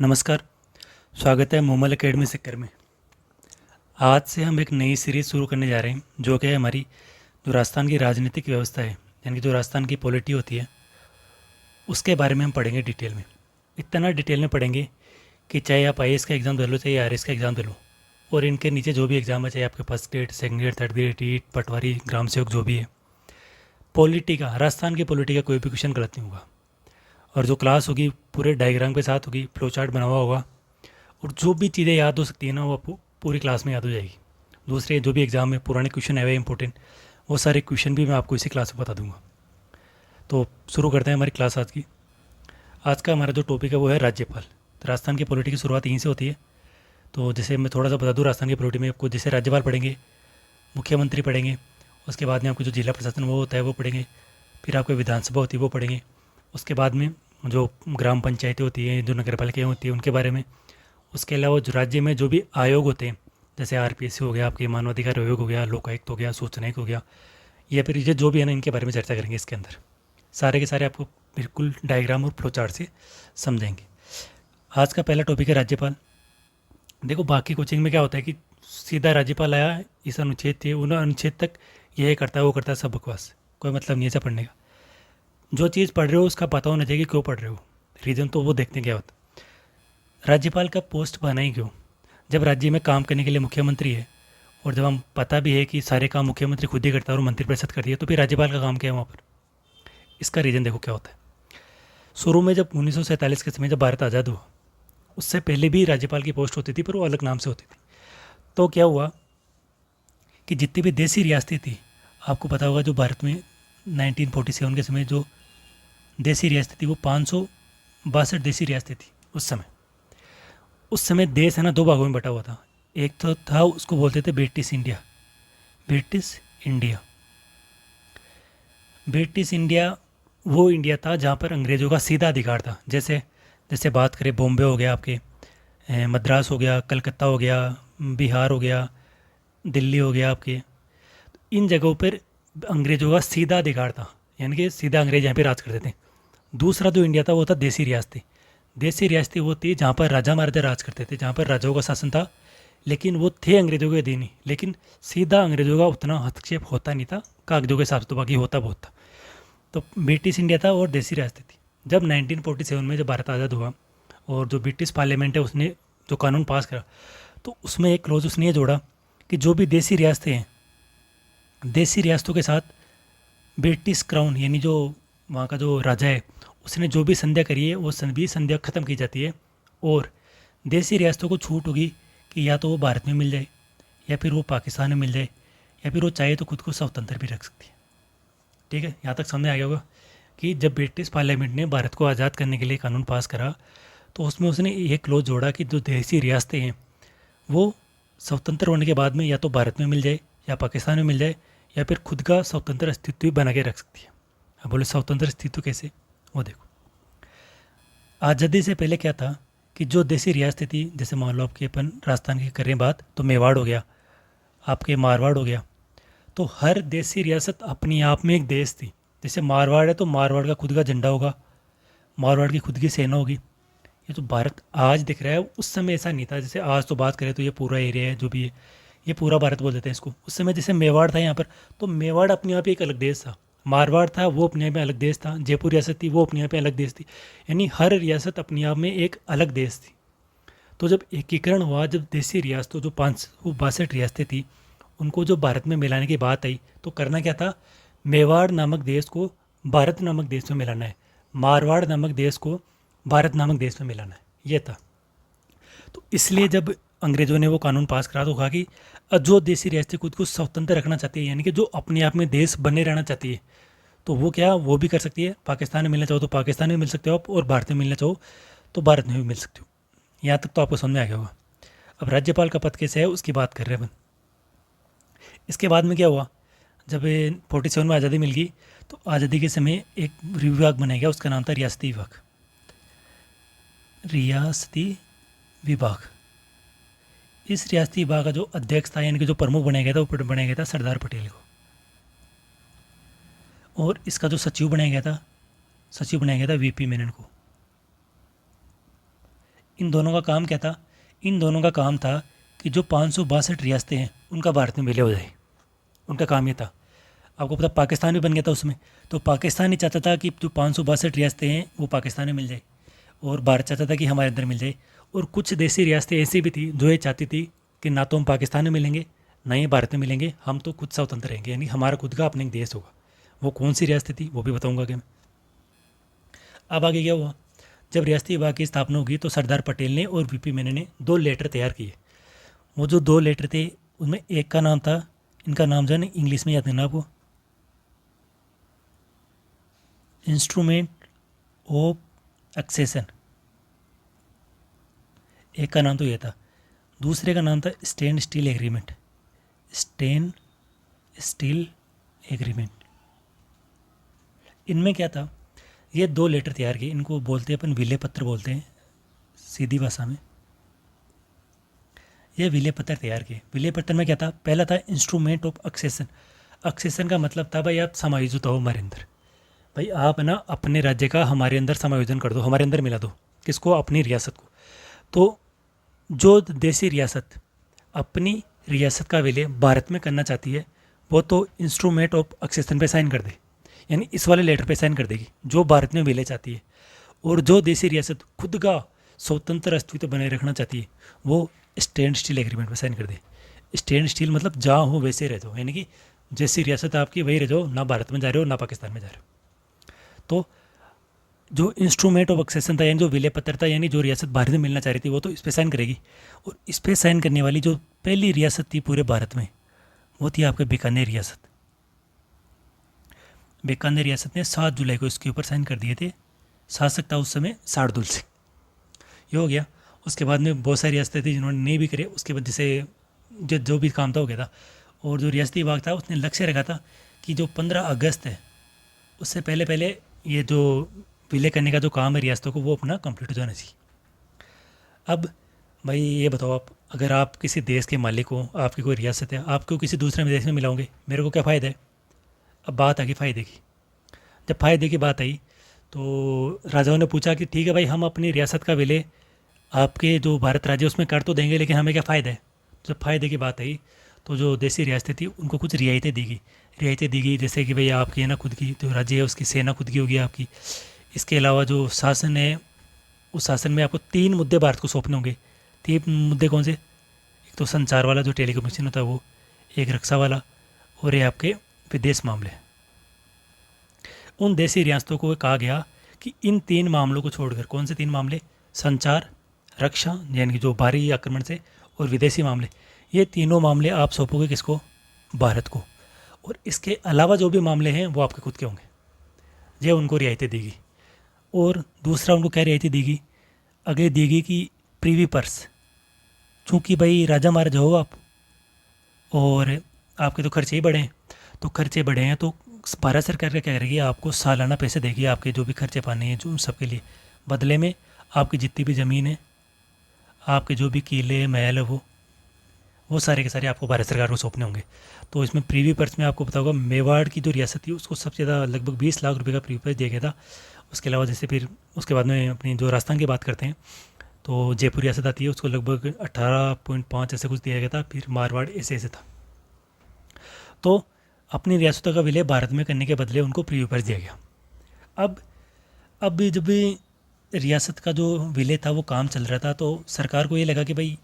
नमस्कार। स्वागत है मोमल एकेडमी सिक्कर में। आज से हम एक नई सीरीज़ शुरू करने जा रहे हैं जो कि है हमारी जो राजस्थान की राजनीतिक व्यवस्था है, यानी कि जो राजस्थान की पॉलिटी होती है उसके बारे में हम पढ़ेंगे डिटेल में। इतना डिटेल में पढ़ेंगे कि चाहे आप आईएएस का एग्ज़ाम दे लो, चाहे आरएस का एग्ज़ाम दे लो, और इनके नीचे जो भी एग्ज़ाम है, चाहे आपके first grade, second grade, third grade, टीट, पटवारी, ग्राम सेवक, जो भी है, पॉलिटी का, राजस्थान की पॉलिटी का कोई भी क्वेश्चन गलत नहीं होगा। और जो क्लास होगी पूरे डायग्राम के साथ होगी, फ्लो चार्ट बना हुआ होगा, और जो भी चीज़ें याद हो सकती है ना वो आपको पूरी क्लास में याद हो जाएगी। दूसरे जो भी एग्ज़ाम में पुराने क्वेश्चन आए हुए इंपॉर्टेंट, वो सारे क्वेश्चन भी मैं आपको इसी क्लास में बता दूंगा। तो शुरू करते हैं हमारी क्लास आज की। आज का हमारा जो टॉपिक है वो है राज्यपाल। तो राजस्थान की पॉलिटी की शुरुआत यहीं से होती है। तो जैसे मैं थोड़ा सा बता दूँ, राजस्थान की पॉलिटी में आपको जैसे राज्यपाल पढ़ेंगे, मुख्यमंत्री पढ़ेंगे, उसके बाद में आपको जो जिला प्रशासन वो होता है वो पढ़ेंगे, फिर आपको विधानसभा होती है वो पढ़ेंगे, उसके बाद में जो ग्राम पंचायतें होती हैं, जो नगर पालिकाएँ होती हैं उनके बारे में, उसके अलावा जो राज्य में जो भी आयोग होते हैं, जैसे आरपीएससी हो गया, आपके मानवाधिकार आयोग हो गया, लोकायुक्त हो गया, सूचना आयोग हो गया, या फिर ये जो भी है ना, इनके बारे में चर्चा करेंगे इसके अंदर। सारे के सारे आपको बिल्कुल डायग्राम और फ्लो चार्ट से समझेंगे। आज का पहला टॉपिक है राज्यपाल। देखो, बाकी कोचिंग में क्या होता है कि सीधा राज्यपाल आया, इस अनुच्छेद थे उन अनुच्छेद तक यह करता है वो करता है, सब बकवास, कोई मतलब नहीं है ऐसा पढ़ने का। जो चीज़ पढ़ रहे हो उसका पता होना चाहिए कि क्यों पढ़ रहे हो, रीज़न तो वो देखते हैं क्या होता है। राज्यपाल का पोस्ट बना ही क्यों? जब राज्य में काम करने के लिए मुख्यमंत्री है, और जब हम पता भी है कि सारे काम मुख्यमंत्री खुद ही करता है और मंत्रिपरिषद करती है, तो फिर राज्यपाल का काम क्या है वहाँ पर? इसका रीज़न देखो क्या होता है। शुरू में जब 1947 के समय जब भारत आज़ाद हुआ, उससे पहले भी राज्यपाल की पोस्ट होती थी, पर वो अलग नाम से होती थी। तो क्या हुआ कि जितनी भी देसी रियासतें थी, आपको पता होगा जो भारत में 1947 के समय जो देसी रियासतें थी वो 562 देसी रियासतें थी उस समय। उस समय देश है ना दो भागों में बटा हुआ था। एक तो था, उसको बोलते थे British India. British India, British India वो इंडिया था जहाँ पर अंग्रेज़ों का सीधा अधिकार था। जैसे जैसे बात करें, बॉम्बे हो गया, आपके मद्रास हो गया, कलकत्ता हो गया, बिहार हो गया, दिल्ली हो गया, आपके इन जगहों पर अंग्रेज़ों का सीधा अधिकार था, यानी कि सीधा अंग्रेज यहाँ पे राज करते थे। दूसरा जो इंडिया था वो था देसी रियासतें। देसी रियासतें वो थी जहाँ पर राजा महाराजा राज करते थे, जहाँ पर राजाओं का शासन था, लेकिन वो थे अंग्रेज़ों के अधीन ही, लेकिन सीधा अंग्रेज़ों का उतना हस्तक्षेप होता नहीं था, कागजों के हिसाब से तो बाकी होता बहुत था। तो ब्रिटिश इंडिया था और देसी रियासतें थी। जब 1947 में जब भारत आज़ाद हुआ और जो ब्रिटिश पार्लियामेंट है उसने जो कानून पास करा, तो उसमें एक क्लोज उसने ये जोड़ा कि जो भी देसी रियासतें हैं, देसी रियासतों के साथ ब्रिटिश क्राउन, यानी जो वहाँ का जो राजा है, उसने जो भी संध्या करी है वो भी संध्या ख़त्म की जाती है, और देसी रियासतों को छूट होगी कि या तो वो भारत में मिल जाए, या फिर वो पाकिस्तान में मिल जाए, या फिर वो चाहे तो खुद को स्वतंत्र भी रख सकती है। ठीक है, यहाँ तक समझ आ गया होगा कि जब ब्रिटिश पार्लियामेंट ने भारत को आज़ाद करने के लिए कानून पास करा, तो उसमें उसने ये क्लोज जोड़ा कि जो देसी रियासतें हैं वो स्वतंत्र होने के बाद में या तो भारत में मिल जाए, या पाकिस्तान में मिल जाए, या फिर खुद का स्वतंत्र अस्तित्व भी बना के रख सकती है। अब बोले स्वतंत्र अस्तित्व कैसे? वो देखो, आज़ादी से पहले क्या था कि जो देसी रियासतें थी, जैसे मान लो आपके अपन राजस्थान की करें बात, तो मेवाड़ हो गया, आपके मारवाड़ हो गया, तो हर देसी रियासत अपनी आप में एक देश थी। जैसे मारवाड़ है तो मारवाड़ का खुद का झंडा होगा, मारवाड़ की खुद की सेना होगी। ये जो भारत आज दिख रहा है, उस समय ऐसा नहीं था। जैसे आज तो बात करें तो ये पूरा एरिया है जो भी है, ये पूरा भारत बोल देते हैं इसको। उस समय जैसे मेवाड़ था यहाँ पर, तो मेवाड़ अपने आप ही एक अलग देश था, मारवाड़ था वो अपने आप में अलग देश था, जयपुर रियासत थी वो अपने आप में अलग देश थी, यानी हर रियासत अपने आप में एक अलग देश थी। तो जब एकीकरण हुआ, जब देसी रियासतों जो 562 रियासतें थी उनको जो भारत में मिलाने की बात आई, तो करना क्या था, मेवाड़ नामक देश को भारत नामक देश में मिलाना है, मारवाड़ नामक देश को भारत नामक देश में मिलाना है, ये था। तो इसलिए जब अंग्रेज़ों ने वो कानून पास करा तो कहा कि जो देसी रियासतें खुद को स्वतंत्र रखना चाहती है, यानी कि जो अपने आप में देश बने रहना चाहती है, तो वो क्या वो भी कर सकती है। पाकिस्तान में मिलना चाहो तो पाकिस्तान में मिल सकते हो आप, और भारत में मिलना चाहो तो भारत में भी मिल सकते हो। यहाँ तक तो आपको समझ में आ गया होगा। अब राज्यपाल का पद कैसे है उसकी बात कर रहे हैं अपन। इसके बाद में क्या हुआ, जब 47 में आज़ादी मिल गई, तो आज़ादी के समय एक विभाग बनाया गया, उसका नाम था रियासती विभाग। रियासती विभाग, इस रियासती विभाग का जो अध्यक्ष था, यानी कि जो प्रमुख बनाया गया था, वो बनाया गया था सरदार पटेल को। और इसका जो सचिव बनाया गया था, सचिव बनाया गया था वीपी मेनन को। इन दोनों का काम क्या था? इन दोनों का काम था कि जो 562 रियासतें हैं उनका भारत में विलय हो जाए। उनका काम ये था। आपको पता पाकिस्तान भी बन गया था उसमें। तो पाकिस्तान ही चाहता था कि जो 562 रियासतें हैं वो पाकिस्तान में मिल जाए, और भारत चाहता था कि हमारे अंदर मिल जाए। और कुछ देसी रियासतें ऐसी भी थी जो ये चाहती थी कि ना तो हम पाकिस्तान में मिलेंगे, ना ही भारत में मिलेंगे, हम तो खुद स्वतंत्र रहेंगे, यानी हमारा खुद का अपना एक देश होगा। वो कौन सी रियासतें थी वो भी बताऊंगा कि मैं। अब आगे क्या हुआ? जब रियासती विभाग की स्थापना होगी तो सरदार पटेल ने और वीपी मेनन ने 2 लेटर तैयार किए। वो जो 2 लेटर थे उनमें एक का नाम था, इनका नाम जो है ना इंग्लिश में याद करना आपको, इंस्ट्रूमेंट ऑफ एक्सेशन। एक का नाम तो ये था। दूसरे का नाम था stand steel agreement. Stand steel agreement. इनमें क्या था? ये 2 लेटर तैयार किए, इनको बोलते हैं अपन विलय पत्र बोलते हैं सीधी भाषा में। ये विलय पत्र तैयार किए। विलय पत्र में क्या था? पहला था इंस्ट्रूमेंट ऑफ एक्सेशन। एक्सेशन का मतलब था भाई आप समायोजित हो हमारे अंदर। भाई आप है ना अपने राज्य का हमारे अंदर समायोजन कर दो, हमारे अंदर मिला दो। किसको? अपनी रियासत को। तो जो देसी रियासत अपनी रियासत का विलय भारत में करना चाहती है वो तो इंस्ट्रूमेंट ऑफ एक्सेशन पे साइन कर दे, यानी इस वाले लेटर पे साइन कर देगी जो भारत में विलय चाहती है। और जो देसी रियासत खुद का स्वतंत्र अस्तित्व बनाए रखना चाहती है वो स्टैंड स्टील एग्रीमेंट पे साइन कर दे। स्टैंड स्टील मतलब जहाँ हो वैसे रह जाओ, यानी कि जैसी रियासत आपकी वही रह जाओ, ना भारत में जा रहे हो ना पाकिस्तान में जा रहे हो। तो जो इंस्ट्रूमेंट ऑफ एक्सेशन था यानी जो विलय पत्र था, यानी जो रियासत भारत में मिलना चाह रही थी वो तो इस पर साइन करेगी। और इस पर साइन करने वाली जो पहली रियासत थी पूरे भारत में वो थी आपके बीकानेर रियासत। बीकानेर रियासत ने 7 जुलाई को इसके ऊपर साइन कर दिए थे। शासक था उस समय शार्दुल सिंह। ये हो गया। उसके बाद में बहुत सारी रियासतें थी जिन्होंने नहीं भी करे। उसके बाद जैसे जो भी काम था हो गया था। और जो रियासती विभाग था उसने लक्ष्य रखा था कि जो 15 अगस्त है उससे पहले पहले ये जो विलय करने का जो काम है रियासतों को वो अपना कंप्लीट हो जाना चाहिए। अब भाई ये बताओ, आप अगर आप किसी देश के मालिक हो, आपकी कोई रियासत है, आपको किसी दूसरे देश में मिलाओगे, मेरे को क्या फ़ायदा है? अब बात आ गई फ़ायदे की। जब फ़ायदे की बात आई तो राजाओं ने पूछा कि ठीक है भाई हम अपनी रियासत का विलय आपके जो भारत राज्य है उसमें कर तो देंगे, लेकिन हमें क्या फ़ायदा है? जब फ़ायदे की बात आई तो जो देसी रियासतें थी उनको कुछ रियायतें दी गई। रियायतें दी गई जैसे कि भाई आपकी है ना खुद की जो राज्य है उसकी सेना खुद की होगी आपकी। इसके अलावा जो शासन है उस शासन में आपको 3 मुद्दे भारत को सौंपने होंगे। 3 मुद्दे कौन से? एक तो संचार वाला जो टेलीकम्युनिकेशन होता है वो, एक रक्षा वाला, और ये आपके विदेश मामले। उन देसी रियासतों को कहा गया कि इन 3 मामलों को छोड़कर, कौन से 3 मामले? संचार, रक्षा यानी कि जो बाहरी आक्रमण से, और विदेशी मामले, ये तीनों मामले आप सौंपोगे किसको? भारत को। और इसके अलावा जो भी मामले हैं वो आपके खुद के होंगे। ये उनको रियायतें देगी। और दूसरा उनको क्या रियायतें देगी? अगले देगी कि प्रीवी पर्स, चूँकि भाई राजा महाराजा हो आप और आपके तो खर्चे ही बढ़े हैं, तो खर्चे बढ़े हैं तो भारत सरकार क्या करेगी? आपको सालाना पैसे देगी आपके जो भी खर्चे पाने हैं जो सबके लिए। बदले में आपकी जितनी भी ज़मीन है, आपके जो भी किले महल है वो सारे के सारे आपको भारत सरकार को सौंपने होंगे। तो इसमें प्रीवी पर्स में आपको पता होगा मेवाड़ की जो रियासत थी उसको सबसे ज़्यादा लगभग 20 लाख रुपए का प्रीवी पर्स दिया गया था। उसके अलावा जैसे फिर उसके बाद में अपनी जो राजस्थान की बात करते हैं तो जयपुर रियासत आती है, उसको लगभग 18.5 ऐसे कुछ दिया गया था। फिर मारवाड़ ऐसे ऐसे था। तो अपनी रियासतों का विलय भारत में करने के बदले उनको प्रीवी पर्स दिया गया। अब जब भी रियासत का जो विलय था वो काम चल रहा था तो सरकार को ये लगा कि भाई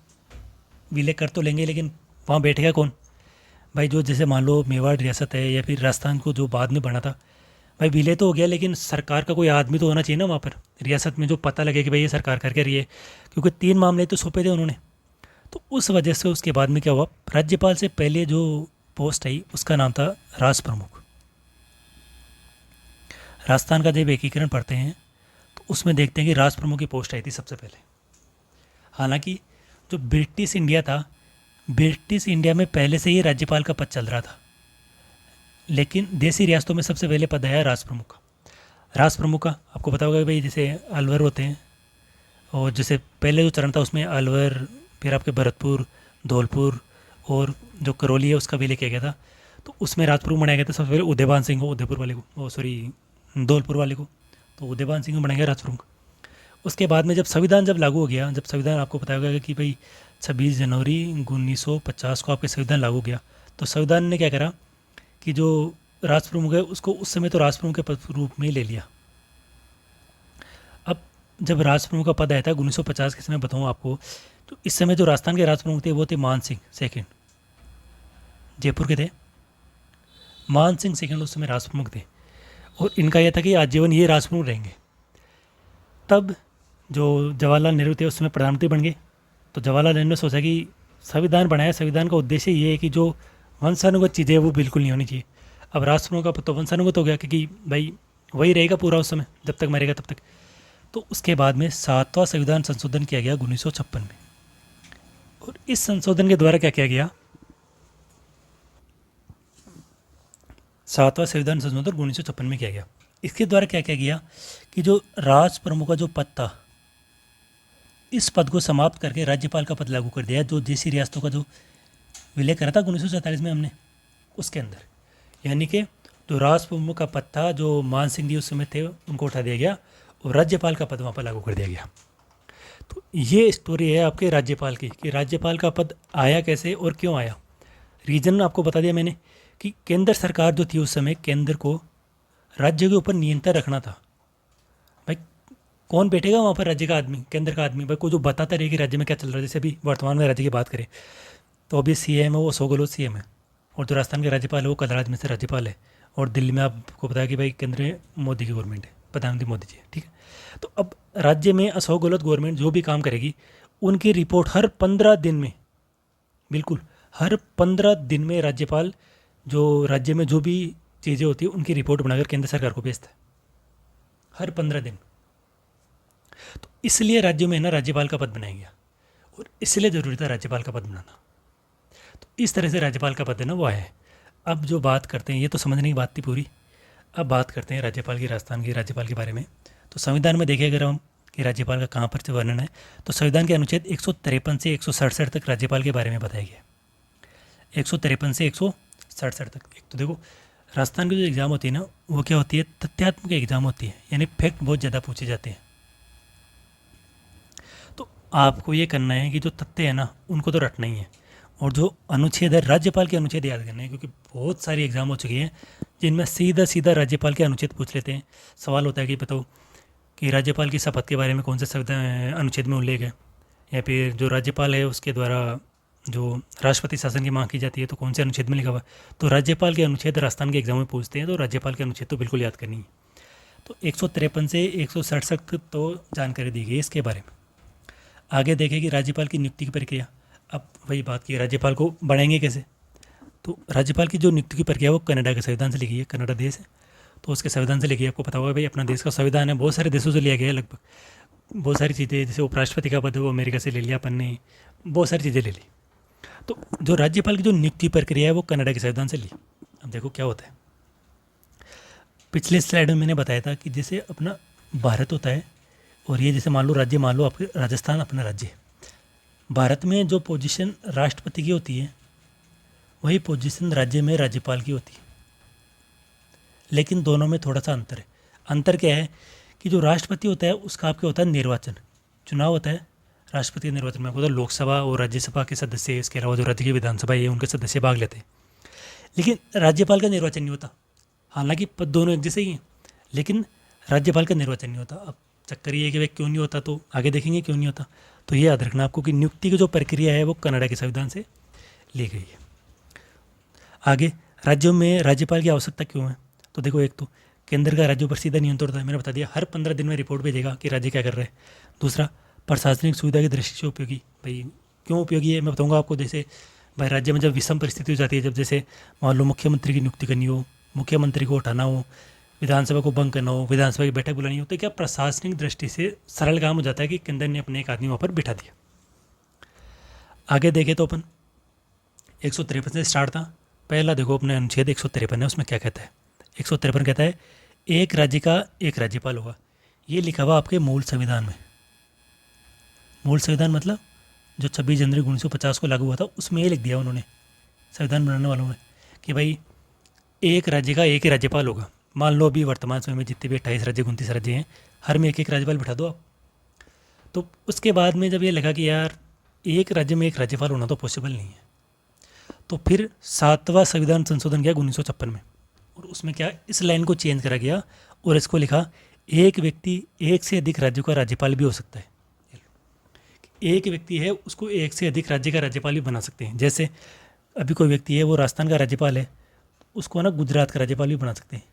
विलय कर तो लेंगे लेकिन वहाँ बैठेगा कौन? भाई जो जैसे मान लो मेवाड़ रियासत है या फिर राजस्थान को जो बाद में बना था, भाई विलय तो हो गया लेकिन सरकार का कोई आदमी तो होना चाहिए ना वहाँ पर रियासत में जो पता लगे कि भाई ये सरकार करके रही है, क्योंकि 3 मामले तो सौंपे थे उन्होंने। तो उस वजह से उसके बाद में क्या हुआ, राज्यपाल से पहले जो पोस्ट आई उसका नाम था राज प्रमुख। राजस्थान का जब एकीकरण पढ़ते हैं तो उसमें देखते हैं कि राज प्रमुख की पोस्ट आई थी सबसे पहले। हालांकि जो ब्रिटिश इंडिया था, ब्रिटिश इंडिया में पहले से ही राज्यपाल का पद चल रहा था, लेकिन देसी रियासतों में सबसे पहले पद आया राज प्रमुख का। राज प्रमुख का आपको पता होगा कि भाई जैसे अलवर होते हैं, और जैसे पहले जो चरण था उसमें अलवर, फिर आपके भरतपुर, धौलपुर और जो करौली है उसका विलय किया गया था। तो उसमें राज प्रमुख बनाया गया था सबसे पहले उदयभान सिंह को, उदयपुर वाले को, धौलपुर वाले को। तो उदयभान सिंह को बनाया गया राज प्रमुख। उसके बाद में जब संविधान जब लागू हो गया, जब संविधान आपको पता होगा कि भाई 26 जनवरी 1950 को आपके संविधान लागू हो गया, तो संविधान ने क्या करा कि जो राष्ट्र प्रमुख है उसको उस समय तो राष्ट्र प्रमुख के पद रूप में ही ले लिया। अब जब राष्ट्र प्रमुख का पद आया था 1950 के समय बताऊँ आपको, तो इस समय जो राजस्थान के राष्ट्र प्रमुख थे वो थे मान सिंह सेकेंड, जयपुर के थे। मान सिंह सेकेंड उस समय राष्ट्र प्रमुख थे और इनका यह था कि आजीवन ये राष्ट्र प्रमुख रहेंगे। तब जो जवाहरलाल नेहरू थे उस समय प्रधानमंत्री बन गए। तो जवाहरलाल नेहरू ने सोचा कि संविधान बनाया, संविधान का उद्देश्य ये है कि जो वंशानुगत चीज़ें हैं वो बिल्कुल नहीं होनी चाहिए। अब राष्ट्र प्रमुख का पद तो वंशानुगत हो गया क्योंकि भाई वही रहेगा पूरा उस समय जब तक मरेगा तब तक। तो उसके बाद में 7वां संविधान संशोधन किया गया 1956 में। और इस संशोधन के द्वारा क्या किया गया, 7वां संविधान संशोधन 1956 में किया गया। इसके द्वारा क्या किया गया कि जो राष्ट्र प्रमुख का जो पद था, इस पद को समाप्त करके राज्यपाल का पद लागू कर दिया, जो देशी रियासतों का जो विलय करा था 1947 में हमने उसके अंदर। यानी कि जो राष्ट्र प्रमुख का पद था, जो मान सिंह जी उस समय थे, उनको उठा दिया गया और राज्यपाल का पद वहाँ पर लागू कर दिया गया। तो ये स्टोरी है आपके राज्यपाल की कि राज्यपाल का पद आया कैसे और क्यों आया। रीजन आपको बता दिया मैंने कि केंद्र सरकार जो थी उस समय, केंद्र को राज्य के ऊपर नियंत्रण रखना था। भाई कौन बैठेगा वहाँ पर, राज्य का आदमी, केंद्र का आदमी, भाई को जो बताता रहे कि राज्य में क्या चल रहा है। जैसे अभी वर्तमान में राज्य की बात करें तो अभी सीएम है वो अशोक गहलोत सीएम है, और जो राजस्थान के राज्यपाल है वो कलराज मिश्र राज्यपाल है, और दिल्ली में आपको पता है कि भाई केंद्र में मोदी की गवर्नमेंट है, प्रधानमंत्री मोदी जी है, ठीक है। तो अब राज्य में अशोक गहलोत गवर्नमेंट जो भी काम करेगी उनकी रिपोर्ट हर 15 दिन में, बिल्कुल हर 15 दिन में राज्यपाल जो राज्य में जो भी चीज़ें होती है उनकी रिपोर्ट बनाकर केंद्र सरकार को भेजता है हर 15 दिन। तो इसलिए राज्यों में ना राज्यपाल का पद बनाया गया और इसलिए ज़रूरी था राज्यपाल का पद बनाना। तो इस तरह से राज्यपाल का पद है ना वो है। अब जो बात करते हैं, ये तो समझने की बात थी पूरी, अब बात करते हैं राज्यपाल की, राजस्थान की राज्यपाल के बारे में। तो संविधान में देखें अगर हम कि राज्यपाल का कहाँ पर वर्णन है, तो संविधान के अनुच्छेद 153 से 167 तक राज्यपाल के बारे में बताया गया। 153 से 167 तक। एक तो देखो राजस्थान की जो एग्ज़ाम होती है ना वो क्या होती है, तथ्यात्मक एग्ज़ाम होती है, यानी फैक्ट बहुत ज़्यादा पूछे जाते हैं। तो आपको ये करना है कि जो तथ्य है ना उनको तो रटना ही है, और जो अनुच्छेद है राज्यपाल के अनुच्छेद याद करने हैं, क्योंकि बहुत सारी एग्ज़ाम हो चुकी हैं जिनमें सीधा सीधा राज्यपाल के अनुच्छेद पूछ लेते हैं। सवाल होता है कि बताओ कि राज्यपाल की शपथ के बारे में कौन से संविधान अनुच्छेद में उल्लेख है, या फिर जो राज्यपाल है उसके द्वारा जो राष्ट्रपति शासन की मांग की जाती है तो कौन से अनुच्छेद में लिखा हुआ है। तो राज्यपाल के अनुच्छेद राजस्थान के एग्जाम में पूछते हैं, तो राज्यपाल के अनुच्छेद तो बिल्कुल याद करनी है। तो 153 से 167 तक तो जानकारी दी गई इसके बारे में। आगे देखें कि राज्यपाल की नियुक्ति की प्रक्रिया। अब वही बात की राज्यपाल को बढ़ाएंगे कैसे, तो राज्यपाल की जो नियुक्ति की प्रक्रिया वो कनाडा के संविधान से लिखी है। कनाडा देश है तो उसके संविधान से लिखी है। आपको पता होगा भाई अपना देश का संविधान है, बहुत सारे देशों से लिया गया है लगभग, बहुत सारी चीज़ें, जैसे उपराष्ट्रपति का पद है वो अमेरिका से ले लिया अपन ने, बहुत सारी चीज़ें ले ली। तो जो राज्यपाल की जो नियुक्ति प्रक्रिया है वो कनाडा के संविधान से ली। अब देखो क्या होता है, पिछले स्लाइड में मैंने बताया था कि जैसे अपना भारत होता है और ये जैसे मान लो राज्य, मान लो आपके राजस्थान अपना राज्य है। भारत में जो पोजीशन राष्ट्रपति की होती है वही पोजीशन राज्य में राज्यपाल की होती है, लेकिन दोनों में थोड़ा सा अंतर है। अंतर क्या है कि जो राष्ट्रपति होता है उसका आपके होता है निर्वाचन, चुनाव होता है। राष्ट्रपति के निर्वाचन में होता है लोकसभा और राज्यसभा के सदस्य, इसके अलावा जो राज्य की विधानसभा है उनके सदस्य भाग लेते हैं। लेकिन राज्यपाल का निर्वाचन नहीं होता, हालांकि पद दोनों एक जैसे ही हैं, लेकिन राज्यपाल का निर्वाचन नहीं होता। अब चक्कर ये है कि भाई क्यों नहीं होता, तो आगे देखेंगे क्यों नहीं होता। तो ये याद रखना आपको कि नियुक्ति की जो प्रक्रिया है वो कनाडा के संविधान से ली गई है। आगे राज्यों में राज्यपाल की आवश्यकता क्यों है, तो देखो एक तो केंद्र का राज्यों पर सीधा नियंत्रण होता है, मैंने बता दिया, हर 15 दिन में रिपोर्ट भेजेगा कि राज्य क्या कर रहे हैं। दूसरा प्रशासनिक सुविधा की दृष्टि से उपयोगी। भाई क्यों उपयोगी है मैं बताऊंगा आपको। जैसे भाई राज्य में जब विषम परिस्थिति हो जाती है, जब जैसे मान लो मुख्यमंत्री की नियुक्ति करनी हो, मुख्यमंत्री को उठाना हो, विधानसभा को भंग करना हो, विधानसभा की बैठक बुलानी हो, तो क्या प्रशासनिक दृष्टि से सरल काम हो जाता है कि केंद्र ने अपने एक आदमी वहाँ पर बिठा दिया। आगे देखें तो अपन 153 से स्टार्ट था। पहला देखो अपने अनुच्छेद 153 है, उसमें क्या कहता है। 153 कहता है एक राज्य का एक राज्यपाल होगा। ये लिखा हुआ आपके मूल संविधान में। मूल संविधान मतलब जो 26 जनवरी 1950 को लागू हुआ था उसमें ये लिख दिया उन्होंने, संविधान बनाने वालों ने, कि भाई एक राज्य का एक ही राज्यपाल होगा। मान लो अभी वर्तमान समय में जितने भी 28 राज्य 29 राज्य हैं, हर में एक एक राज्यपाल बिठा दो आप, तो उसके बाद में जब ये लगा कि यार एक राज्य में एक राज्यपाल होना तो पॉसिबल नहीं है, तो फिर 7वां संविधान संशोधन किया 1956 में, और उसमें क्या इस लाइन को चेंज करा गया और इसको लिखा एक व्यक्ति एक से अधिक राज्यों का राज्यपाल भी हो सकता है। एक व्यक्ति है उसको एक से अधिक राज्य का राज्यपाल भी बना सकते हैं। जैसे अभी कोई व्यक्ति है वो राजस्थान का राज्यपाल है, उसको ना गुजरात का राज्यपाल भी बना सकते हैं,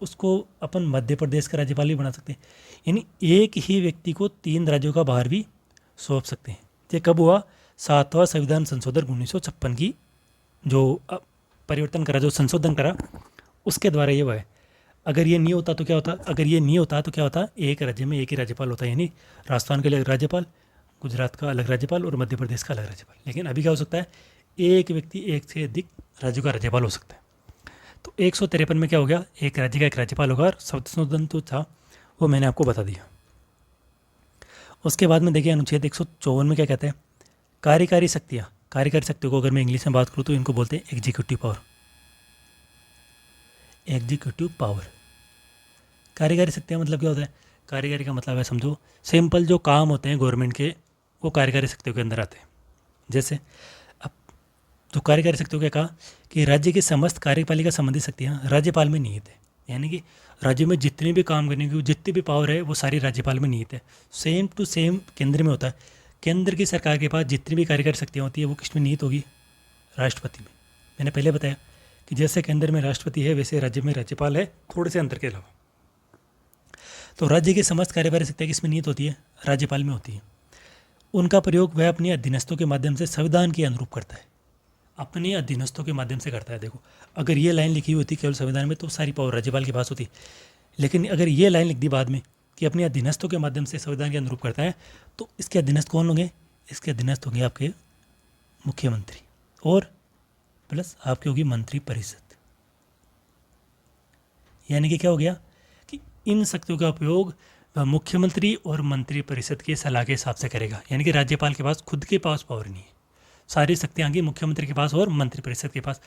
उसको अपन मध्य प्रदेश का राज्यपाल भी बना सकते हैं। यानी एक ही व्यक्ति को 3 राज्यों का भार भी सौंप सकते हैं। ये कब हुआ? 7वां संविधान संशोधन 1956 की जो परिवर्तन करा, जो संशोधन करा, उसके द्वारा ये हुआ है। अगर ये नहीं होता तो क्या होता? अगर ये नहीं होता तो क्या होता? एक राज्य में एक ही राज्यपाल होता है, यानी राजस्थान के अलग राज्यपाल, गुजरात का अलग राज्यपाल और मध्य प्रदेश का अलग राज्यपाल। लेकिन अभी क्या हो सकता है? एक व्यक्ति एक से अधिक राज्यों का राज्यपाल हो सकता है। तो 153 में क्या हो गया? एक राज्य का एक राज्यपाल होगा, और संशोधन तो था वो मैंने आपको बता दिया। उसके बाद में देखिए अनुच्छेद 154 में क्या कहते हैं? कार्यकारी शक्तियाँ। कार्यकारी शक्तियों को अगर मैं इंग्लिश में बात करूँ तो इनको बोलते हैं एग्जीक्यूटिव पावर। एग्जीक्यूटिव पावर, कार्यकारी शक्तियाँ मतलब क्या होता है? कार्यकारी का मतलब है, समझो सिंपल जो काम होते हैं गवर्नमेंट के, वो कार्यकारी शक्तियों के अंदर आते हैं। जैसे अब जो कार्यकारी शक्तियों क्या कहा कि राज्य की समस्त कार्यपालिका संबंधी शक्तियाँ राज्यपाल में निहित है। यानी कि राज्य में जितने भी काम करने की जितनी भी पावर है वो सारी राज्यपाल में निहित है। सेम टू सेम केंद्र में होता है। केंद्र की सरकार के पास जितनी भी कार्यकारी शक्तियाँ होती है वो किस में निहित होगी? राष्ट्रपति में। मैंने पहले बताया कि जैसे केंद्र में राष्ट्रपति है वैसे राज्य में राज्यपाल है, थोड़े से अंतर के अलावा। तो राज्य की समस्त कार्यकारी शक्तियाँ किस में निहित होती है? राज्यपाल में होती है। उनका प्रयोग वह अपने अधीनस्थों के माध्यम से संविधान के अनुरूप करता है। अपने अधीनस्थों के माध्यम से करता है। देखो, अगर ये लाइन लिखी हुई होती केवल संविधान में तो सारी पावर राज्यपाल के पास होती, लेकिन अगर ये लाइन लिख दी बाद में कि अपने अधीनस्थों के माध्यम से संविधान के अनुरूप करता है, तो इसके अधीनस्थ कौन होंगे? इसके अधीनस्थ होंगे आपके मुख्यमंत्री और प्लस आपकी होगी मंत्री परिषद। यानी कि क्या हो गया कि इन शक्तियों का उपयोग वह मुख्यमंत्री और मंत्री परिषद की सलाह के हिसाब से करेगा। यानी कि राज्यपाल के पास खुद के पास पावर नहीं है, सारी शक्तियाँ आएंगी मुख्यमंत्री के पास और मंत्री परिषद के पास।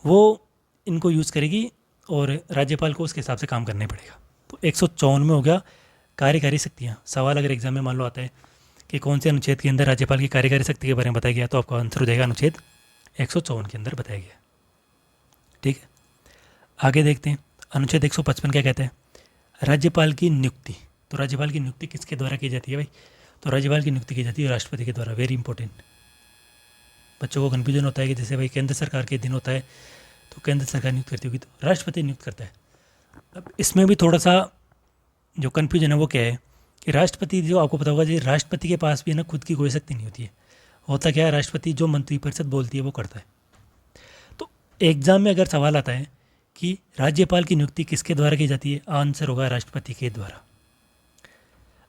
वो इनको यूज़ करेगी और राज्यपाल को उसके हिसाब से काम करना ही पड़ेगा। तो 154 में हो गया कार्यकारी शक्तियाँ। सवाल अगर एग्जाम में मान लो आता है कि कौन से अनुच्छेद के अंदर राज्यपाल की कार्यकारी शक्ति के बारे में बताया गया, तो आपका आंसर हो जाएगा अनुच्छेद 154 के अंदर बताया गया। ठीक है, आगे देखते हैं अनुच्छेद 155 क्या कहते हैं? राज्यपाल की नियुक्ति। तो राज्यपाल की नियुक्ति किसके द्वारा की जाती है भाई? तो राज्यपाल की नियुक्ति की जाती है राष्ट्रपति के द्वारा। Very important. बच्चों को कन्फ्यूजन होता है कि जैसे भाई केंद्र सरकार के दिन होता है तो केंद्र सरकार नियुक्त करती होगी, तो राष्ट्रपति नियुक्त करता है। अब इसमें भी थोड़ा सा जो कन्फ्यूजन है वो क्या है कि राष्ट्रपति, जो आपको पता होगा जी, राष्ट्रपति के पास भी ना खुद की कोई शक्ति नहीं होती है। होता क्या है, राष्ट्रपति जो मंत्रिपरिषद बोलती है वो करता है। तो एग्जाम में अगर सवाल आता है कि राज्यपाल की नियुक्ति किसके द्वारा की जाती है, आंसर होगा राष्ट्रपति के द्वारा।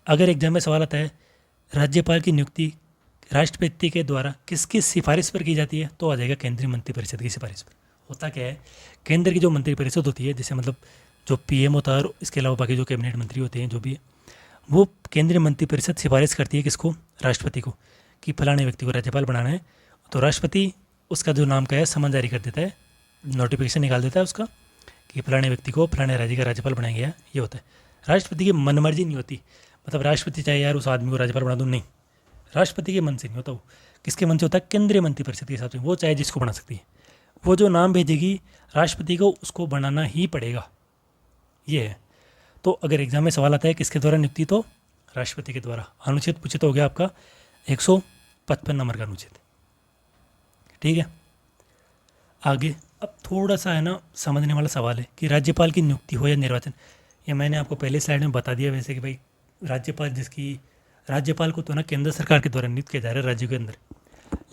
अगर एग्जाम में सवाल आता है राज्यपाल की नियुक्ति राष्ट्रपति के द्वारा किसकी सिफारिश पर की जाती है, तो आ जाएगा केंद्रीय मंत्रिपरिषद की सिफारिश पर। होता क्या है, केंद्र की जो मंत्रिपरिषद होती है, जैसे मतलब जो पीएम होता है और इसके अलावा बाकी जो कैबिनेट मंत्री होते हैं जो भी है, वो केंद्रीय मंत्रिपरिषद सिफारिश करती है किसको? राष्ट्रपति को, कि फलाने व्यक्ति को राज्यपाल बनाना है। तो राष्ट्रपति उसका जो नाम का है समन जारी कर देता है, नोटिफिकेशन निकाल देता है उसका कि फलाने व्यक्ति को फलाने राज्य का राज्यपाल बनाया गया। ये होता है। राष्ट्रपति की मनमर्जी नहीं होती, मतलब राष्ट्रपति चाहे यार उस आदमी को राज्यपाल बना दूँ, नहीं, राष्ट्रपति के मन से नहीं होता। वो किसके मन से होता है? केंद्रीय मंत्रिपरिषद के हिसाब से। वो चाहे जिसको बना सकती है, वो जो नाम भेजेगी राष्ट्रपति को उसको बनाना ही पड़ेगा। ये है। तो अगर एग्जाम में सवाल आता है किसके द्वारा नियुक्ति, तो राष्ट्रपति के द्वारा। अनुच्छेद पूछे तो हो गया आपका 155 नंबर का अनुच्छेद। ठीक है, आगे अब थोड़ा सा है ना समझने वाला सवाल है कि राज्यपाल की नियुक्ति हो या निर्वाचन। ये मैंने आपको पहले स्लाइड में बता दिया वैसे कि भाई राज्यपाल को तो ना केंद्र सरकार के द्वारा नियुक्त किया जा रहा है राज्य के अंदर,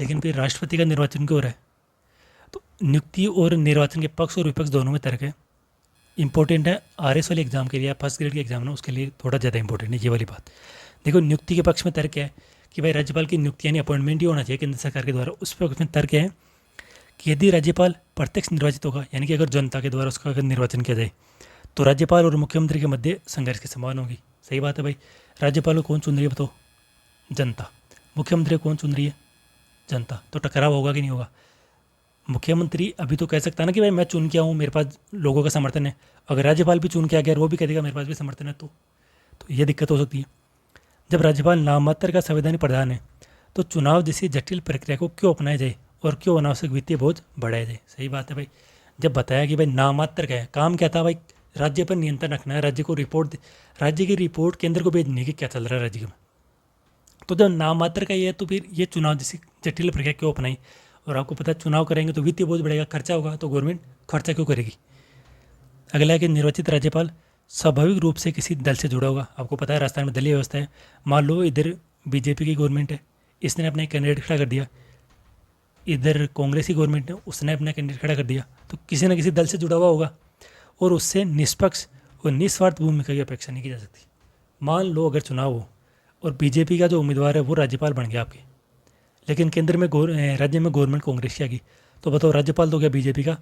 लेकिन फिर राष्ट्रपति का निर्वाचन क्यों हो रहा है? तो नियुक्ति और निर्वाचन के पक्ष और विपक्ष दोनों में तर्क है। इंपॉर्टेंट है आरएस वाले एग्जाम के लिए, फर्स्ट ग्रेड के एग्जाम ना उसके लिए थोड़ा ज़्यादा इंपॉर्टेंट है ये वाली बात। देखो, नियुक्ति के पक्ष में तर्क है कि भाई राज्यपाल की नियुक्ति यानी अपॉइंटमेंट ही होना चाहिए केंद्र सरकार के द्वारा। उस पक्ष में तर्क है कि यदि राज्यपाल प्रत्यक्ष निर्वाचित होगा, यानी कि अगर जनता के द्वारा उसका अगर निर्वाचन किया जाए, तो राज्यपाल और मुख्यमंत्री के मध्य संघर्ष की संभावना होगी। सही बात है भाई। राज्यपाल को कौन चुन रही है बताओ? जनता। मुख्यमंत्री को कौन चुन रही है? जनता। तो टकराव होगा कि नहीं होगा? मुख्यमंत्री अभी तो कह सकता है ना कि भाई मैं चुन के आऊँ, मेरे पास लोगों का समर्थन है। अगर राज्यपाल भी चुन के आ गया और वो भी कह देगा मेरे पास भी समर्थन है, तो ये दिक्कत हो सकती है। जब राज्यपाल नामात्र का संवैधानिक प्रधान है तो चुनाव जैसी जटिल प्रक्रिया को क्यों अपनाया जाए और क्यों अनावश्यक वित्तीय बोझ बढ़ाया जाए। सही बात है भाई। जब बताया कि भाई नामात्र का है, काम क्या था भाई, राज्य पर नियंत्रण रखना है, राज्य को रिपोर्ट, राज्य की रिपोर्ट केंद्र को भेजनी है कि क्या चल रहा है राज्य में। तो जब नामात्र का ये है तो फिर ये चुनाव जैसी जटिल प्रक्रिया क्यों अपनाई। और आपको पता है चुनाव करेंगे तो वित्तीय बोझ बढ़ेगा, खर्चा होगा, तो गवर्नमेंट खर्चा क्यों करेगी। अगला है कि निर्वाचित राज्यपाल स्वाभाविक रूप से किसी दल से जुड़ा होगा। आपको पता है राजस्थान में दलीय व्यवस्था है। मान लो इधर बीजेपी की गवर्नमेंट है, इसने अपना एक कैंडिडेट खड़ा कर दिया, इधर कांग्रेस की गवर्नमेंट है, उसने अपना कैंडिडेट खड़ा कर दिया, तो किसी न किसी दल से जुड़ा हुआ होगा और उससे निष्पक्ष और निस्वार्थ भूमिका की अपेक्षा नहीं की जा सकती। मान लो अगर चुनाव हो और बीजेपी का जो उम्मीदवार है वो राज्यपाल बन गया आपके, लेकिन केंद्र में राज्य में गवर्नमेंट कांग्रेस की आ गई, तो बताओ राज्यपाल तो हो गया बीजेपी का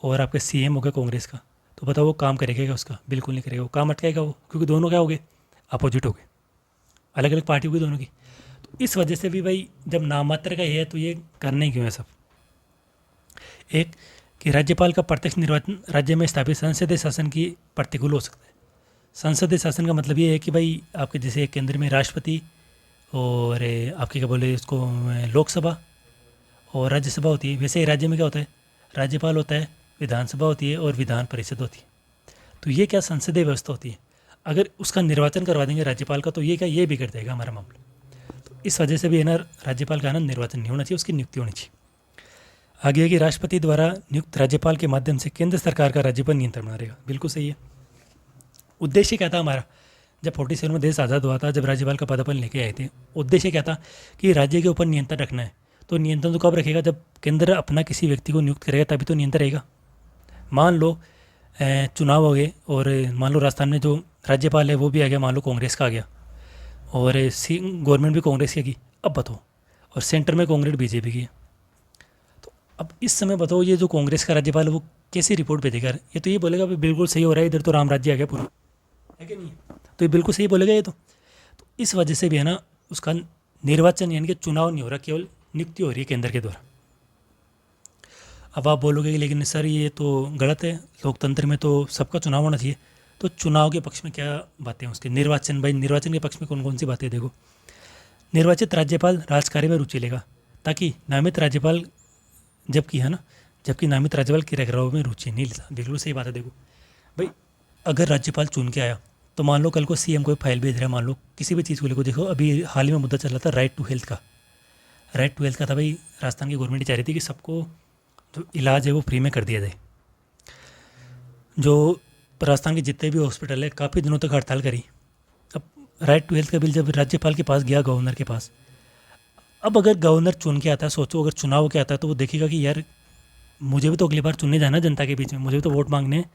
और आपके सीएम हो गया कांग्रेस का, तो बताओ वो काम करेगा क्या उसका? बिल्कुल नहीं करेगा, वो काम अटकाएगा वो, क्योंकि दोनों क्या हो गए, अपोजिट हो गए, अलग अलग पार्टी होगी दोनों की। तो इस वजह से भी भाई जब नामात्र का ये है तो ये करने क्यों है सब। एक कि राज्यपाल का प्रत्यक्ष निर्वाचन राज्य में स्थापित संसदीय शासन की प्रतिकूल हो सकता है। संसदीय शासन का मतलब ये है कि भाई आपके जैसे केंद्र में राष्ट्रपति और आपके क्या बोले उसको लोकसभा और राज्यसभा होती है, वैसे ही राज्य में क्या होता है, राज्यपाल होता है, विधानसभा होती है और विधान परिषद होती है। तो ये क्या संसदीय व्यवस्था होती है, अगर उसका निर्वाचन करवा देंगे राज्यपाल का तो ये क्या ये बिगड़ जाएगा हमारा मामला। तो इस वजह से भी है ना राज्यपाल का ना निर्वाचन नहीं होना चाहिए, उसकी नियुक्ति होनी चाहिए। आगे है कि राष्ट्रपति द्वारा नियुक्त राज्यपाल के माध्यम से केंद्र सरकार का राज्य पर नियंत्रण बना रहेगा। बिल्कुल सही है। उद्देश्य क्या था हमारा, जब 47 में देश आज़ाद हुआ था, जब राज्यपाल का पदापन लेके आए थे, उद्देश्य क्या था कि राज्य के ऊपर नियंत्रण रखना है। तो नियंत्रण तो कब रखेगा, जब केंद्र अपना किसी व्यक्ति को नियुक्त करेगा तभी तो नियंत्रण रहेगा। मान लो चुनाव हो गए और मान लो राजस्थान में जो राज्यपाल है वो भी आ गया, मान लो कांग्रेस का आ गया और गवर्नमेंट भी कांग्रेस की, अब बताओ, और सेंटर में कांग्रेस बीजेपी की है। तो अब इस समय बताओ ये जो कांग्रेस का राज्यपाल है वो कैसी रिपोर्ट भेजेगा। ये तो ये बोलेगा भाई बिल्कुल सही हो रहा है, इधर तो राम राज्य आ गया पूरा, है कि नहीं। तो ये बिल्कुल सही बोलेगा ये तो इस वजह से भी है ना उसका निर्वाचन यानी कि चुनाव नहीं हो रहा, केवल नियुक्ति हो रही है केंद्र के द्वारा। अब आप बोलोगे कि लेकिन सर ये तो गलत है, लोकतंत्र में तो सबका चुनाव होना चाहिए। तो चुनाव के पक्ष में क्या बातें हैं उसके, निर्वाचन, भाई निर्वाचन के पक्ष में कौन कौन सी बातें, देखो निर्वाचित राज्यपाल राजकार्य में रुचि लेगा, ताकि नामित राज्यपाल जबकि है ना, जबकि नामित राज्यपाल क्रियाकलापों में रुचि नहीं लेता। बिल्कुल सही बात है। देखो भाई अगर राज्यपाल चुन के आया तो मान लो कल को सीएम कोई फाइल भेज रहा है, मान लो किसी भी चीज़ को लेकर, देखो अभी हाल ही में मुद्दा चल रहा था राइट टू हेल्थ का, राइट टू हेल्थ का था भाई, राजस्थान की गवर्नमेंट चाह रही थी कि सबको जो इलाज है वो फ्री में कर दिया जाए। जो राजस्थान के जितने भी हॉस्पिटल है काफ़ी दिनों तक हड़ताल करी। अब राइट टू हेल्थ का बिल जब राज्यपाल के पास गया, गवर्नर के पास, अब अगर गवर्नर चुन के आता है, सोचो अगर चुनाव के आता है तो वो देखेगा कि यार मुझे भी तो अगली बार चुनने जाना जनता के बीच में, मुझे भी तो वोट मांगने हैं,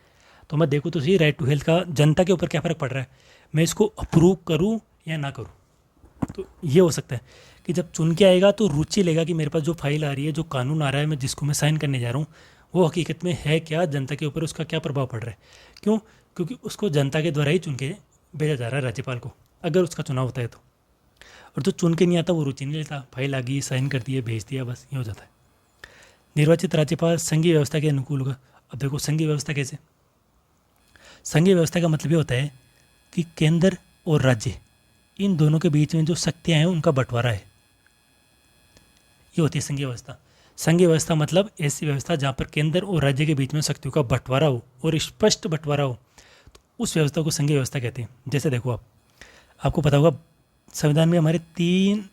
तो मैं देखूँ तो सही राइट टू हेल्थ का जनता के ऊपर क्या फ़र्क पड़ रहा है, मैं इसको अप्रूव करूँ या ना करूँ। तो ये हो सकता है कि जब चुन के आएगा तो रुचि लेगा कि मेरे पास जो फाइल आ रही है, जो कानून आ रहा है, मैं जिसको मैं साइन करने जा रहा हूँ वो हकीकत में है क्या, जनता के ऊपर उसका क्या प्रभाव पड़ रहा है। क्यों? क्योंकि उसको जनता के द्वारा ही चुन के भेजा जा रहा है राज्यपाल को, अगर उसका चुनाव होता है तो। और जो चुन के नहीं आता वो रुचि नहीं लेता, फाइल आ गई, साइन कर दिए, भेज दिया, बस ये हो जाता है। निर्वाचित राज्यपाल संघीय व्यवस्था के अनुकूल होगा। अब देखो संघीय व्यवस्था कैसे, संघीय व्यवस्था का मतलब ये होता है कि केंद्र और राज्य इन दोनों के बीच में जो शक्तियाँ हैं उनका बंटवारा है, ये होती है संघीय व्यवस्था। संघीय व्यवस्था मतलब ऐसी व्यवस्था जहाँ पर केंद्र और राज्य के बीच में शक्तियों का बंटवारा हो और स्पष्ट बंटवारा हो, तो उस व्यवस्था को संघीय व्यवस्था कहते हैं। जैसे देखो आपको पता होगा संविधान में हमारे 3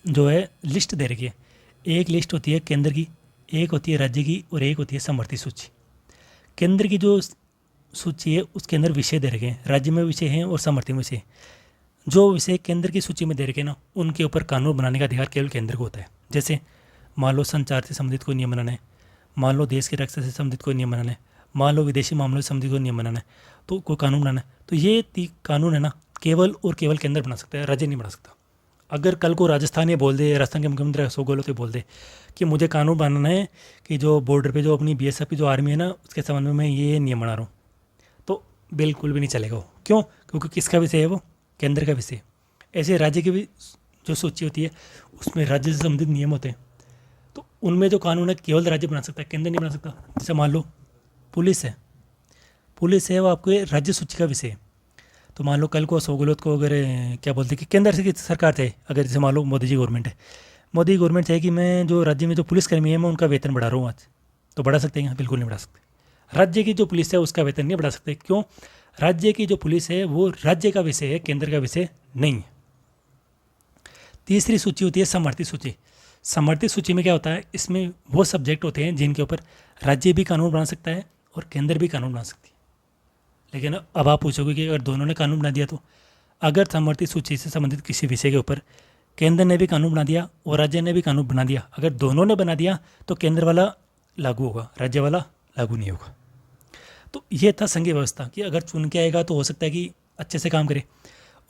जो है लिस्ट दे रखी है। एक लिस्ट होती है केंद्र की, एक होती है राज्य की और एक होती है समवर्ती सूची। केंद्र की जो सूची है उसके अंदर विषय दे रखे हैं, राज्य में विषय हैं और समवर्ती में विषय। जो विषय केंद्र की सूची में दे रखे ना उनके ऊपर कानून बनाने का अधिकार केवल केंद्र को होता है। जैसे मान लो संचार से संबंधित कोई नियम बनाना है, मान लो देश की रक्षा से संबंधित कोई नियम बनाना है, मान लो विदेशी मामलों से संबंधित कोई नियम बनाना है, तो कोई कानून बनाना है, तो ये कानून है ना केवल और केवल केंद्र बना सकता है, राज्य नहीं बना सकता। अगर कल को राजस्थान ये बोल दे, राजस्थान के मुख्यमंत्री अशोक गहलोत बोल दे कि मुझे कानून बनाना है कि जो बॉर्डर पे जो अपनी बीएसएफ की जो आर्मी है ना उसके संबंध में मैं ये नियम बना रहा हूँ, तो बिल्कुल भी नहीं चलेगा वो। क्यों? क्योंकि किसका विषय है वो, केंद्र का विषय। ऐसे राज्य की भी जो सूची होती है उसमें राज्य से संबंधित नियम होते हैं, तो उनमें जो कानून है केवल राज्य बना सकता है, केंद्र नहीं बना सकता। जैसे मान लो पुलिस है, पुलिस है वो आपके राज्य सूची का विषय है, तो मान लो कल को अशोक गहलोत को अगर क्या बोलते कि केंद्र से की सरकार थे, अगर जैसे मान लो मोदी जी गवर्नमेंट है, मोदी गवर्नमेंट चाहे कि मैं जो राज्य में जो पुलिसकर्मी है मैं उनका वेतन बढ़ा रहा हूँ आज, तो बढ़ा सकते हैं? बिल्कुल नहीं बढ़ा सकते। राज्य की जो पुलिस है उसका वेतन नहीं बढ़ा सकते। क्यों? राज्य की जो पुलिस है वो राज्य का विषय है, केंद्र का विषय नहीं है। तीसरी सूची होती है समर्थित सूची। समर्थित सूची में क्या होता है, इसमें वो सब्जेक्ट होते हैं जिनके ऊपर राज्य भी कानून बना सकता है और केंद्र भी कानून बना सकती है। लेकिन अब आप पूछोगे कि अगर दोनों ने कानून बना दिया तो, अगर समर्थित सूची से संबंधित किसी विषय के ऊपर केंद्र ने भी कानून बना दिया और राज्य ने भी कानून बना दिया, अगर दोनों ने बना दिया तो केंद्र वाला लागू होगा, राज्य वाला लागू नहीं होगा। तो ये था संघीय व्यवस्था कि अगर चुन के आएगा तो हो सकता है कि अच्छे से काम करे।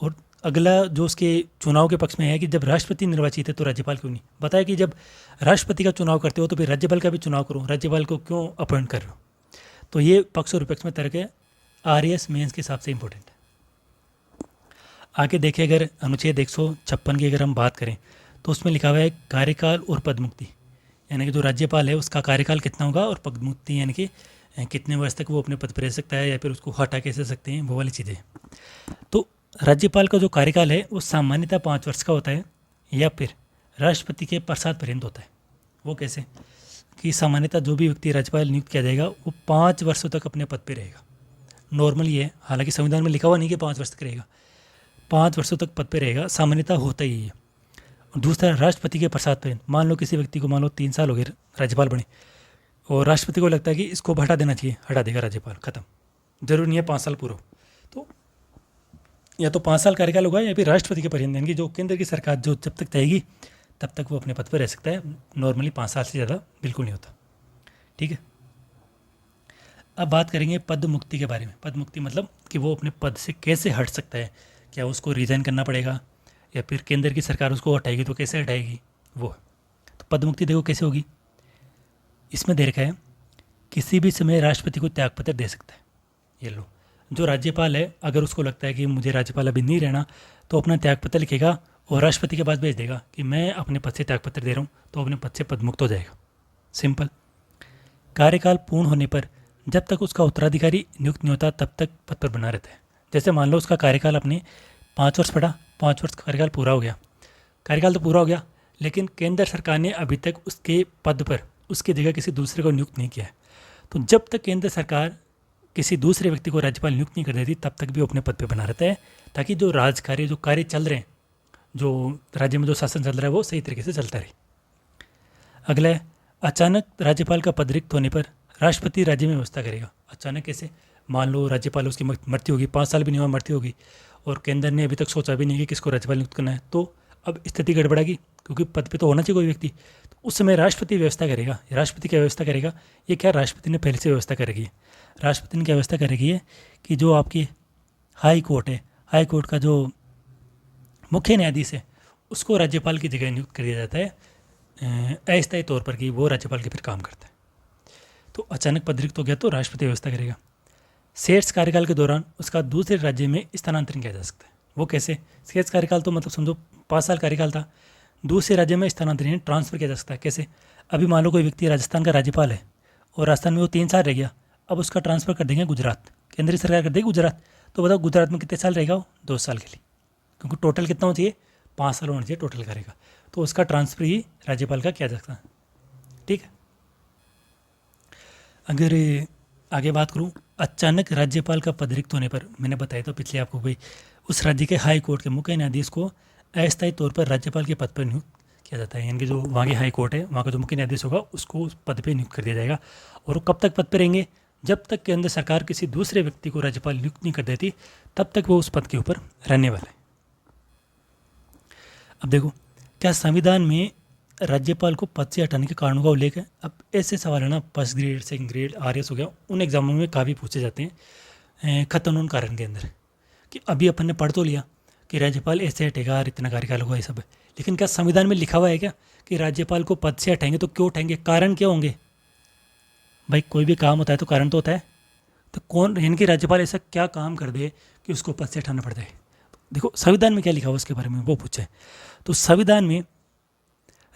और अगला जो उसके चुनाव के पक्ष में है कि जब राष्ट्रपति निर्वाचित है तो राज्यपाल क्यों नहीं? बताया कि जब राष्ट्रपति का चुनाव करते हो तो फिर राज्यपाल का भी चुनाव करो, राज्यपाल को क्यों अपॉइंट कर रहे हो? तो ये पक्ष और विपक्ष में तर्क है, आरएएस मेंस के हिसाब से इंपॉर्टेंट है। आगे देखिए, अगर अनुच्छेद 156 की अगर हम बात करें तो उसमें लिखा हुआ है कार्यकाल और पदमुक्ति, यानी कि जो राज्यपाल है उसका कार्यकाल कितना होगा और पदमुक्ति यानी कि कितने वर्ष तक वो अपने पद पर रह सकता है या फिर उसको हटा कैसे सकते हैं, वो वाली चीज़ें। तो राज्यपाल का जो कार्यकाल है वो सामान्यतः 5 वर्ष का होता है या फिर राष्ट्रपति के प्रसाद पर्यंत होता है। वो कैसे कि सामान्यतः जो भी व्यक्ति राज्यपाल नियुक्त किया जाएगा वो 5 वर्षों तक अपने पद पर रहेगा। नॉर्मल ये है, हालांकि संविधान में लिखा हुआ नहीं कि 5 वर्ष तक रहेगा, 5 वर्षों तक पद पर रहेगा, सामान्यतः होता ही है। और दूसरा, राष्ट्रपति के प्रसाद पर्यंत। मान लो किसी व्यक्ति को मान लो 3 साल हो गए राज्यपाल बने और राष्ट्रपति को लगता है कि इसको हटा देना चाहिए, हटा देगा राज्यपाल, खत्म। जरूरी नहीं है 5 साल पूरा हो। तो या तो 5 साल कार्यकाल होगा या फिर राष्ट्रपति के पर्यंत, यानी कि जो केंद्र की सरकार जो जब तक चाहेगी तब तक वो अपने पद पर रह सकता है। नॉर्मली 5 साल से ज़्यादा बिल्कुल नहीं होता। ठीक है, अब बात करेंगे पद मुक्ति के बारे में। पद मुक्ति मतलब कि वो अपने पद से कैसे हट सकता है, क्या उसको रिजाइन करना पड़ेगा या फिर केंद्र की सरकार उसको हटाएगी तो कैसे हटाएगी, वो। तो पद मुक्ति देखो कैसे होगी, इसमें दे रखा है किसी भी समय राष्ट्रपति को त्यागपत्र दे सकता है। ये लो, जो राज्यपाल है अगर उसको लगता है कि मुझे राज्यपाल अभी नहीं रहना तो अपना त्यागपत्र लिखेगा और राष्ट्रपति के पास भेज देगा कि मैं अपने पद से त्यागपत्र दे रहा हूँ, तो अपने पद से पदमुक्त हो जाएगा। सिंपल। कार्यकाल पूर्ण होने पर जब तक उसका उत्तराधिकारी नियुक्त नहीं होता तब तक पद पर बना रहता है। जैसे मान लो उसका कार्यकाल अपने 5 वर्ष पड़ा, 5 वर्ष का कार्यकाल पूरा हो गया, कार्यकाल तो पूरा हो गया, लेकिन केंद्र सरकार ने अभी तक उसके पद पर उसकी जगह किसी दूसरे को नियुक्त नहीं किया है। तो जब तक केंद्र सरकार किसी दूसरे व्यक्ति को राज्यपाल नियुक्त नहीं कर देती तब तक भी वो अपने पद पर बना रहता है, ताकि जो राजकार्य जो कार्य चल रहे हैं, जो राज्य में जो शासन चल रहा है वो सही तरीके से चलता रहे। अगला है, अचानक राज्यपाल का पद रिक्त होने पर राष्ट्रपति राज्य में व्यवस्था करेगा। अचानक कैसे? मान लो राज्यपाल उसकी मृत्यु होगी, 5 साल भी नहीं हुआ मृत्यु होगी और केंद्र ने अभी तक सोचा भी नहीं कि किसको राज्यपाल नियुक्त करना है, तो अब स्थिति गड़बड़ागी क्योंकि पद पे तो होना चाहिए कोई व्यक्ति। तो उस समय राष्ट्रपति व्यवस्था करेगा। राष्ट्रपति क्या व्यवस्था करेगा? ये क्या राष्ट्रपति ने पहले से व्यवस्था करेगी। राष्ट्रपति ने क्या व्यवस्था करेगी है कि जो आपकी हाई कोर्ट है, हाई कोर्ट का जो मुख्य न्यायाधीश है उसको राज्यपाल की जगह नियुक्त कर दिया जाता है अस्थायी तौर पर, कि वो राज्यपाल के फिर काम करता है। तो अचानक पद रिक्त हो गया तो राष्ट्रपति व्यवस्था करेगा। शेष कार्यकाल के दौरान उसका दूसरे राज्य में स्थानांतरण किया जा सकता है। वो कैसे? शेष कार्यकाल तो मतलब समझो 5 साल कार्यकाल था, दूसरे राज्य में स्थानांतरण ट्रांसफर किया जा सकता है। कैसे? अभी मान लो कोई व्यक्ति राजस्थान का राज्यपाल है और राजस्थान में वो 3 साल रह गया, अब उसका ट्रांसफर कर देंगे गुजरात, केंद्रीय सरकार कर देगी गुजरात। तो बताओ गुजरात में कितने साल रहेगा वो? 2 साल के लिए, क्योंकि टोटल कितना होना चाहिए? 5 साल होना चाहिए टोटल करेगा। तो उसका ट्रांसफर ही राज्यपाल का किया जा सकता है। ठीक है, अगर आगे बात करूं, अचानक राज्यपाल का पद रिक्त होने पर, मैंने बताया तो पिछले आपको भाई, उस राज्य के हाई कोर्ट के मुख्य न्यायाधीश को अस्थायी तौर पर राज्यपाल के पद पर नियुक्त किया जाता है। यानी कि जो वहाँ की हाई कोर्ट है वहाँ का जो मुख्य न्यायाधीश होगा उसको उस पद पर नियुक्त कर दिया जाएगा। और वो कब तक पद पर रहेंगे? जब तक केंद्र सरकार किसी दूसरे व्यक्ति को राज्यपाल नियुक्त नहीं कर देती तब तक वो उस पद के ऊपर रहने वाला है। अब देखो, क्या संविधान में राज्यपाल को पद से हटाने के कारणों का उल्लेख है? अब ऐसे सवाल है ना, first grade, second grade, RS हो गया, उन एग्जामों में काफ़ी पूछे जाते हैं खतरनाक कारण के अंदर, कि अभी अपन ने पढ़ तो लिया कि राज्यपाल ऐसे हटेगा और इतना कार्यकाल होगा, ये सब है, लेकिन क्या संविधान में लिखा हुआ है क्या कि राज्यपाल को पद से हटाएंगे? तो क्यों हटाएंगे, कारण क्या होंगे? भाई कोई भी काम होता है तो कारण तो होता है, तो कौन, यानी कि राज्यपाल ऐसा क्या काम कर दे कि उसको पद से हटाना पड़ जाए? देखो संविधान में क्या लिखा हुआ उसके बारे में वो पूछे। तो संविधान में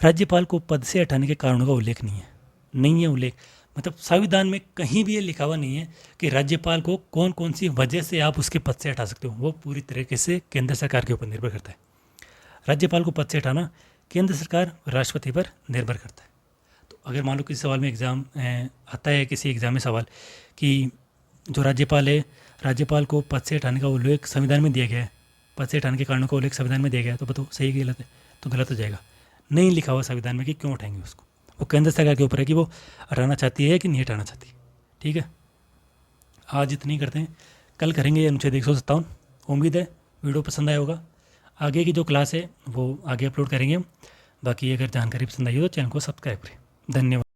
राज्यपाल को पद से हटाने के कारणों का उल्लेख नहीं है उल्लेख। मतलब संविधान में कहीं भी ये लिखा हुआ नहीं है कि राज्यपाल को कौन कौन सी वजह से आप उसके पद से हटा सकते हो। वो पूरी तरीके से केंद्र सरकार के ऊपर निर्भर करता है। राज्यपाल को पद से हटाना केंद्र सरकार राष्ट्रपति पर निर्भर करता है। तो अगर मान लो किसी सवाल में एग्ज़ाम आता है, किसी एग्ज़ाम में सवाल कि जो राज्यपाल है, राज्यपाल को पद से हटाने का उल्लेख संविधान में दिया गया है, पद से हटाने के कारणों का उल्लेख संविधान में दिया गया है, तो बताओ सही कि गलत है? तो गलत हो जाएगा। नहीं लिखा हुआ संविधान में कि क्यों हटाएंगे उसको। वो केंद्र सरकार के ऊपर है कि वो हटाना चाहती है कि नहीं हटाना चाहती। ठीक है, आज इतनी करते हैं, कल करेंगे अनुच्छेद 157। उम्मीद है वीडियो पसंद आया होगा। आगे की जो क्लास है वो आगे अपलोड करेंगे हम। बाकी अगर जानकारी पसंद आई हो तो चैनल को सब्सक्राइब करें। धन्यवाद।